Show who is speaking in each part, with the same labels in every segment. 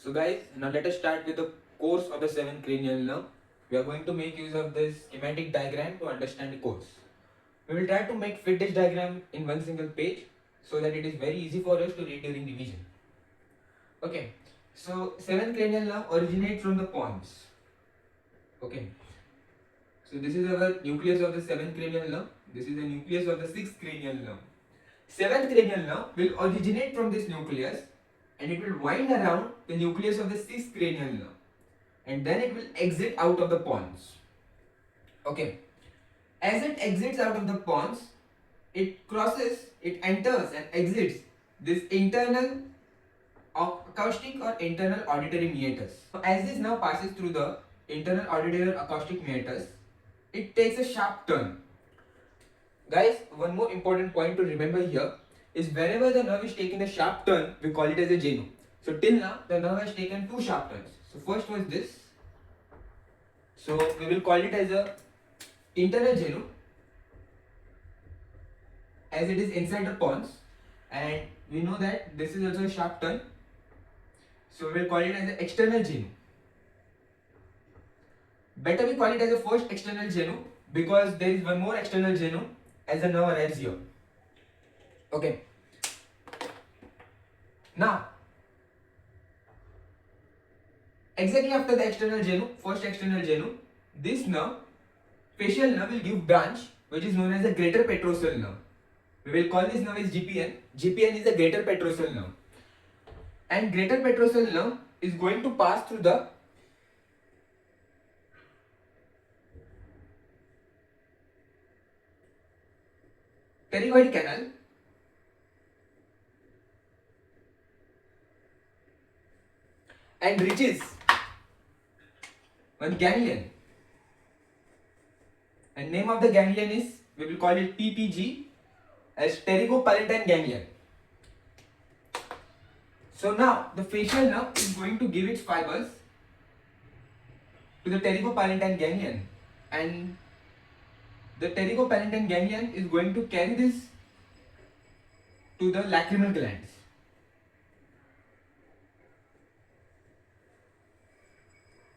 Speaker 1: So guys, now let us start with the course of the 7th cranial nerve. We are going to make use of this schematic diagram to understand the course. We will try to make fit this diagram in one single page so that it is very easy for us to read during revision. Okay, so 7th cranial nerve originates from the pons. Okay, so this is our nucleus of the 7th cranial nerve. This is the nucleus of the 6th cranial nerve. 7th cranial nerve will originate from this nucleus and it will wind around the nucleus of the 6th cranial nerve, and then it will exit out of the pons. Okay, as it exits out of the pons, it enters and exits this internal acoustic or internal auditory meatus. So as this now passes through the internal auditory or acoustic meatus, it takes a sharp turn. Guys, one more important point to remember here is whenever the nerve is taking a sharp turn, we call it as a genu. So till now, the nerve has taken two sharp turns. So first was this. So we will call it as a internal genu, as it is inside the pons, and we know that this is also a sharp turn. So we will call it as an external genu. Better we call it as a first external genu because there is one more external genu as the nerve arrives here. Okay. Now, exactly after the external genu, first external genu, this nerve, facial nerve, will give branch which is known as the greater petrosal nerve. We will call this nerve as GPN. GPN is the greater petrosal nerve. And greater petrosal nerve is going to pass through the pterygoid canal and reaches one ganglion. And name of the ganglion is, we will call it PPG, as pterygopalatine ganglion. So now the facial nerve is going to give its fibers to the pterygopalatine ganglion, and the pterygopalatine ganglion is going to carry this to the lacrimal glands.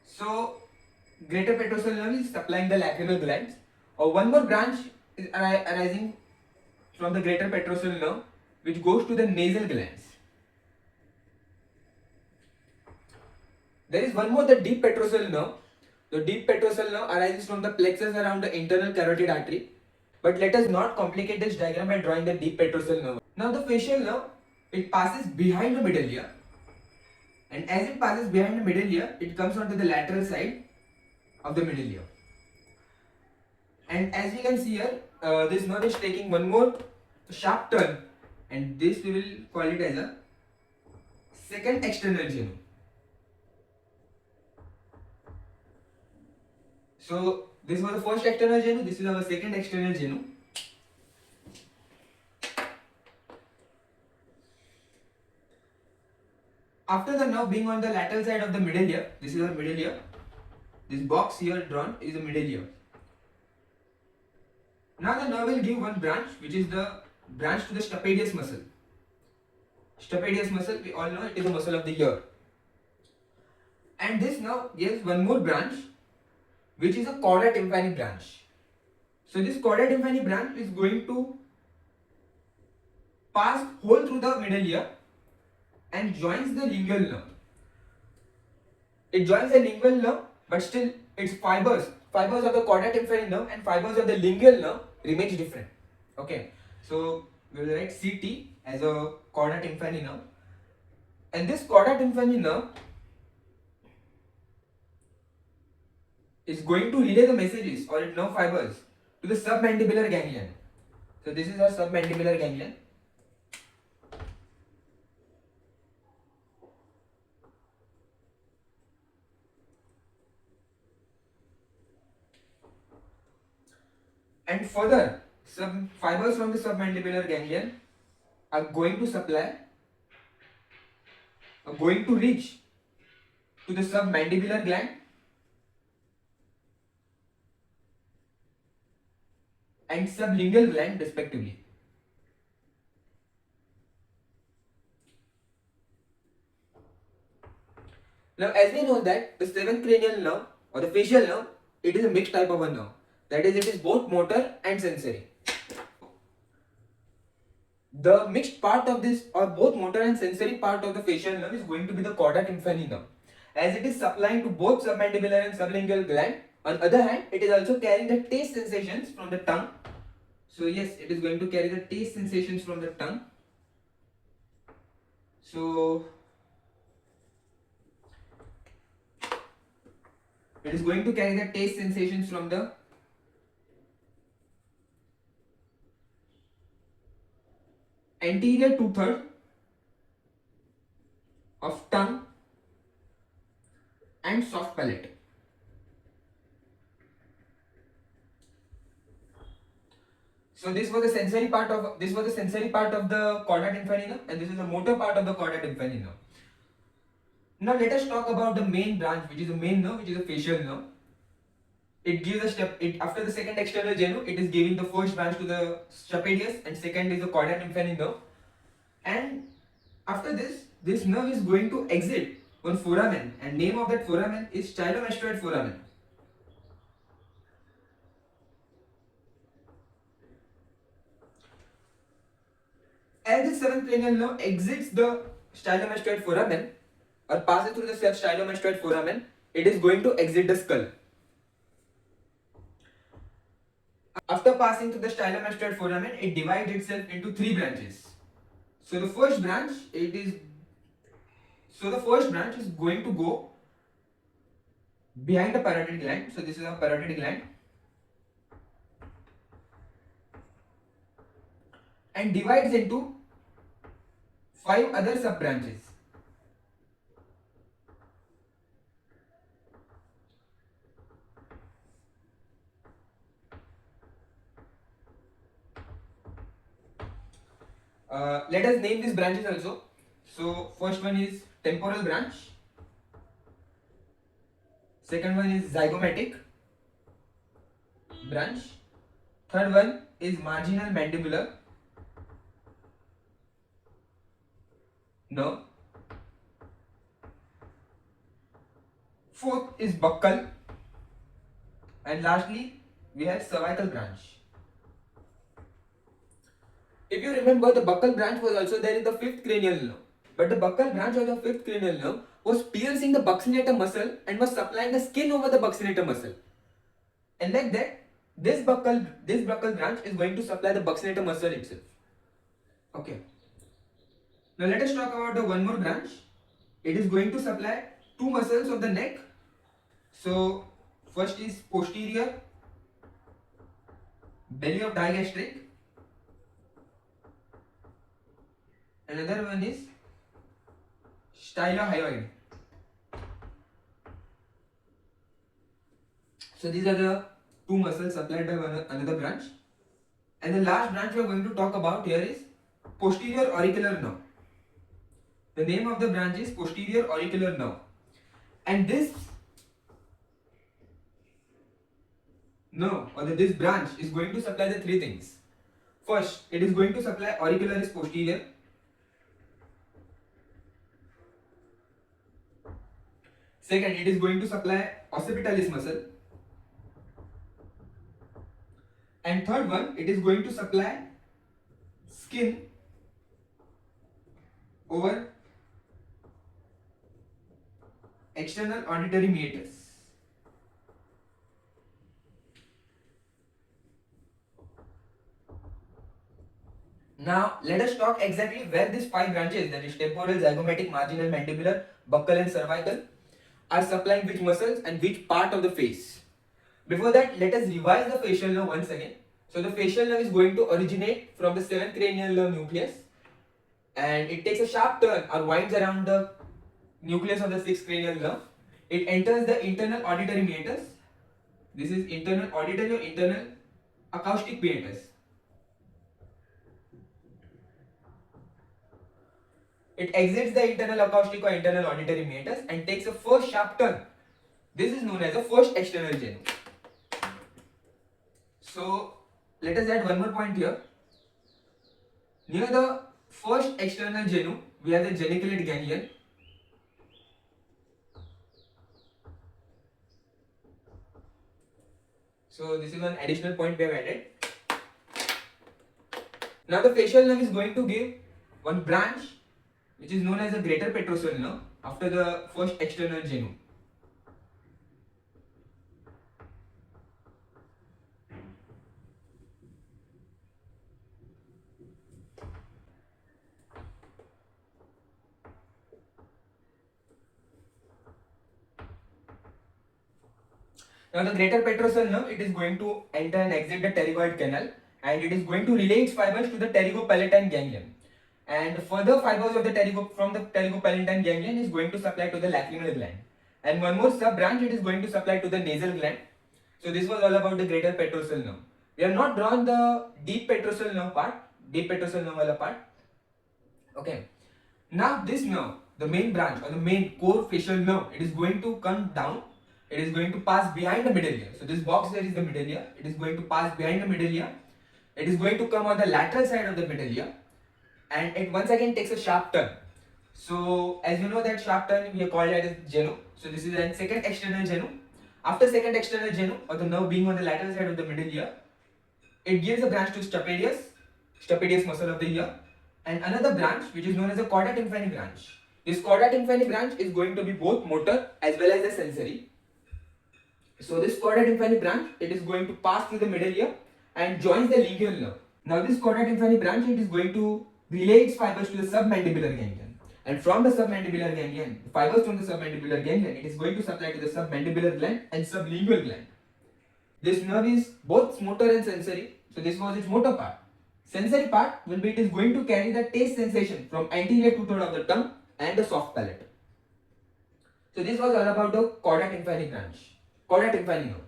Speaker 1: So greater petrosal nerve is supplying the lacrimal glands, or one more branch is arising from the greater petrosal nerve which goes to the nasal glands. There is one more, the deep petrosal nerve. The deep petrosal nerve arises from the plexus around the internal carotid artery. But let us not complicate this diagram by drawing the deep petrosal nerve. Now the facial nerve, it passes behind the middle ear, and as it passes behind the middle ear, it comes onto the lateral side of the middle ear. And as we can see here, this nerve is taking one more sharp turn, and this we will call it as a second external genu. So this was the first external genu, this is our second external genu. After the nerve being on the lateral side of the middle ear, this is our middle ear. This box here drawn is the middle ear. Now the nerve will give one branch, which is the branch to the stapedius muscle. Stapedius muscle, we all know it is a muscle of the ear. And this now gives one more branch, which is a chorda tympani branch. So this chorda tympani branch is going to pass whole through the middle ear and joins the lingual nerve. It joins the lingual nerve, but still its fibers of the chorda tympani nerve and fibers of the lingual nerve remains different. Okay, so we will write CT as a chorda tympani nerve, and this chorda tympani nerve is going to relay the messages or its nerve fibers to the submandibular ganglion. So this is our submandibular ganglion. And further, some fibers from the submandibular ganglion are going to reach to the submandibular gland and sublingual gland respectively. Now, as we know that the seventh cranial nerve or the facial nerve, it is a mixed type of a nerve. That is, it is both motor and sensory. The mixed part of this, or both motor and sensory part of the facial nerve, is going to be the chorda tympani nerve, as it is supplying to both submandibular and sublingual gland. On the other hand, it is also carrying the taste sensations from the tongue. So yes, it is going to carry the taste sensations from the tongue. So it is going to carry the taste sensations from the anterior two-third of tongue and soft palate. So this was the sensory part of the chorda tympani nerve, and this is the motor part of the chorda tympani nerve. Now let us talk about the main branch, which is the main nerve, which is the facial nerve. It gives a step. After the second external genu, it is giving the first branch to the stapedius, and second is the chorda tympani nerve. And after this nerve is going to exit one foramen, and name of that foramen is stylomastoid foramen. As the seventh cranial nerve exits the stylomastoid foramen or passes through the stylomastoid foramen, it is going to exit the skull. After passing through the stylomastoid foramen, it divides itself into three branches. So the first branch is going to go behind the parotid gland. So this is our parotid gland, and divides into 5 other sub branches. Let us name these branches also. So first one is temporal branch, second one is zygomatic branch, third one is marginal mandibular nerve, fourth is buccal, and lastly we have cervical branch. If you remember, the buccal branch was also there in the fifth cranial nerve, but the buccal branch of the fifth cranial nerve was piercing the buccinator muscle and was supplying the skin over the buccinator muscle. And like that, this buccal branch is going to supply the buccinator muscle itself. Okay. Now let us talk about the one more branch. It is going to supply two muscles of the neck. So first is posterior belly of digastric. Another one is stylohyoid. So these are the two muscles supplied by another branch. And the last branch we are going to talk about here is posterior auricular nerve. The name of the branch is posterior auricular nerve. And this nerve or this branch is going to supply the three things. First, it is going to supply auricularis posterior. Second, it is going to supply occipitalis muscle. And third one, it is going to supply skin over external auditory meatus. Now let us talk exactly where these 5 branches, that is temporal, zygomatic, marginal, mandibular, buccal and cervical, are supplying which muscles and which part of the face. Before that, let us revise the facial nerve once again. So the facial nerve is going to originate from the 7th cranial nerve nucleus, and it takes a sharp turn or winds around the nucleus of the 6th cranial nerve. It enters the internal auditory meatus. This is internal auditory or internal acoustic meatus. It exits the internal acoustic or internal auditory meatus and takes a first sharp turn. This is known as the first external genu. So let us add one more point here. Near the first external genu, we have the geniculate ganglion. So this is one additional point we have added. Now the facial nerve is going to give one branch which is known as the greater petrosal nerve after the first external genu. Now the greater petrosal nerve, it is going to enter and exit the pterygoid canal, and it is going to relay its fibers to the pterygopalatine ganglion. And further fibers of the from the pterygopalatine ganglion is going to supply to the lacrimal gland. And one more sub branch, it is going to supply to the nasal gland. So this was all about the greater petrosal nerve. We have not drawn the deep petrosal nerve part, part. Okay. Now this nerve, the main branch or the main core facial nerve, it is going to come down. It is going to pass behind the middle ear. So this box there is the middle ear. It is going to pass behind the middle ear. It is going to come on the lateral side of the middle ear, and it once again takes a sharp turn. So as you know that sharp turn we have called it as genu. So this is a second external genu. After second external genu, or the nerve being on the lateral side of the middle ear, it gives a branch to stapedius muscle of the ear, and another branch which is known as the chorda tympani branch. This chorda tympani branch is going to be both motor as well as the sensory. So this chorda tympani branch, it is going to pass through the middle ear and joins the lingual nerve. Now this chorda tympani branch, it is going to relay its fibers to the submandibular ganglion, and from the submandibular ganglion, fibers from the submandibular ganglion, it is going to supply to the submandibular gland and sublingual gland. This nerve is both motor and sensory. So this was its motor part. Sensory part will be, it is going to carry the taste sensation from anterior two-thirds of the tongue and the soft palate. So this was all about the chorda tympani branch. Chorda tympani nerve.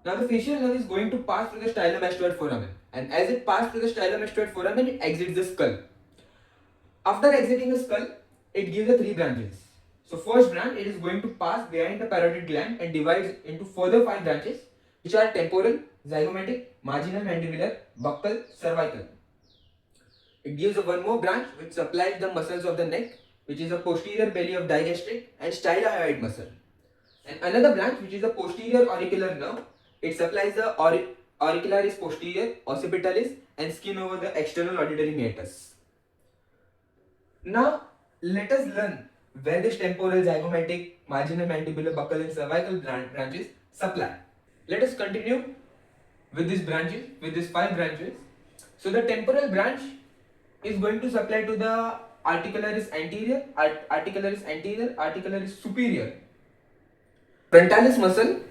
Speaker 1: Now the facial nerve is going to pass through the stylomastoid foramen, and as it passes through the stylomastoid foramen, it exits the skull. After exiting the skull, it gives the three branches. So first branch, it is going to pass behind the parotid gland and divides into further 5 branches, which are temporal, zygomatic, marginal mandibular, buccal, cervical. It gives one more branch which supplies the muscles of the neck, which is a posterior belly of digastric and stylohyoid muscle. And another branch which is the posterior auricular nerve, it supplies the auricularis posterior, occipitalis and skin over the external auditory meatus. Now let us learn where this temporal, zygomatic, marginal mandibular, buccal and cervical branches supply. Let us continue with these branches, with these 5 branches. So the temporal branch is going to supply to the articularis anterior, articularis superior, frontalis muscle,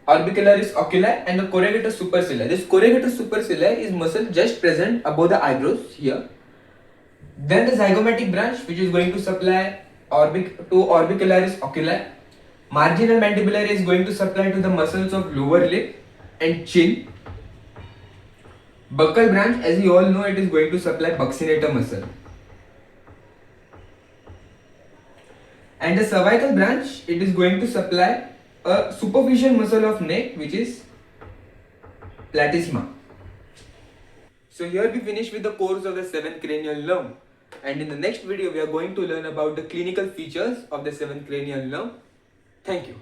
Speaker 1: orbicularis oculi and the corrugator supercilii. This corrugator supercilii is muscle just present above the eyebrows here. Then the zygomatic branch, which is going to supply to orbicularis oculi. Marginal mandibular is going to supply to the muscles of lower lip and chin. Buccal branch, as you all know, it is going to supply buccinator muscle. And the cervical branch, it is going to supply a superficial muscle of neck, which is platysma. So here we finish with the course of the 7th cranial nerve, and in the next video we are going to learn about the clinical features of the 7th cranial nerve. Thank you.